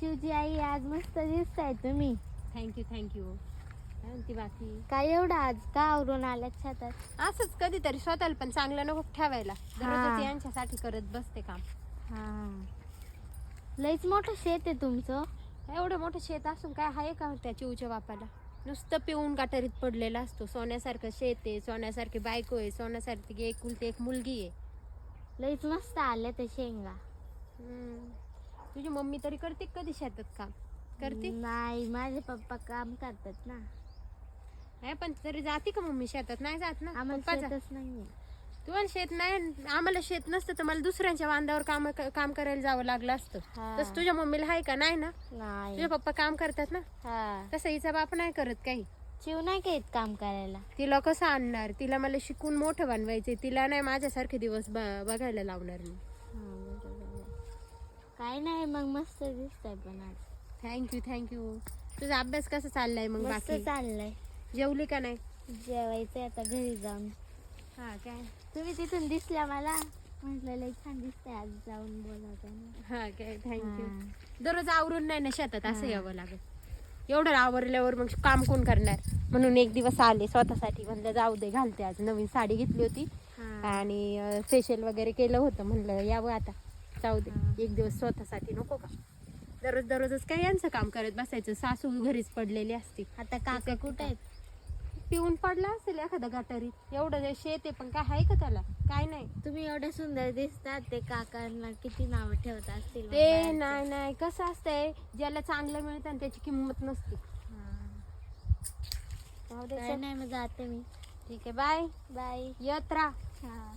शिवची आई आज मस्त दिसताय तुम्ही. Thank you thank you. काय म्हणते बाकी? काय एवढं आज का आवरून आल्यात शेतात? असंच कधीतरी स्वतःला पण चांगलं नको ठेवायला. दररोजच यांच्यासाठी करत बसते काम. हा, लईच मोठं शेत आहे तुमचं. एवढं मोठं शेत असून काय आहे का त्या चिवच्या बापाला? नुसतं पिऊन गटारीत पडलेला असतो. सोन्यासारखं शेत आहे, सोन्यासारखी बायको आहे, सोन्यासारखी एकुलती एक मुलगी आहे. लईच मस्त आल्या त्या शेंगा. तुझी मम्मी तरी करते कधी शेतात काम? करते नाही, माझे पप्पा काम करतात ना. नाही पण तरी जाते का मम्मी शेतात? नाही जात ना. आम्हाला पप्पा शेतच नाहीये. तुम्हाला शेत नाही, आम्हाला शेत नसतं तर मला दुसऱ्यांच्या बांधावर काम करायला जावं लागलं असतं. हा. तसं तुझ्या मम्मीला आहे का? नाही ना. नाही. तुझे पप्पा काम करतात ना. हा, तसं हिचा बाप नाही करत काही. शिव नाही का येत काम करायला? तिला कसं आणणार? तिला मला शिकून मोठं बनवायचंय. तिला नाही माझ्यासारखे दिवस बघायला लावणार मी. हा, बरोबर. काय नाही, मग मस्त दिसतंय पण आज. Thank you thank you. तुझा अभ्यास कसा चाललाय मग? मस्त बाकी चाललंय. जेवली का नाही? जेवायचंय आता घरी जाऊन. हा काय? तुम्ही तिथून दिसल्या मला, म्हटलं लई छान दिसतंय, आज जाऊन बोलावं. हा काय? थँक्यू. दररोज आवरून नाही ना शेतात, असं यावं लागत. एवढं आवरल्यावर मग काम कोण करणार? म्हणून एक दिवस आले स्वतःसाठी. म्हणलं जाऊ दे, घालते. आज नवीन साडी घेतली होती आणि फेशियल वगैरे केलं होतं. म्हणलं यावं आता, जाऊ दे एक दिवस स्वतःसाठी. नको का दररोजच काय यांचं काम करत बसायचं? सासू घरीच पडलेली असते. आता काका कुठे आहेत? पिऊन पडला असेल एखादा गटारीत. एवढं शेत आहे पण काय आहे का त्याला? काय नाही. तुम्ही एवढे सुंदर दिसतात, ते काकांना किती नाव ठेवत असतील. ते नाही नाही, कसं असतंय, ज्याला चांगलं मिळतं आणि त्याची किंमत नसते. काय नाही, मग जाते मी. ठीक आहे, बाय बाय. येत राहा. हा.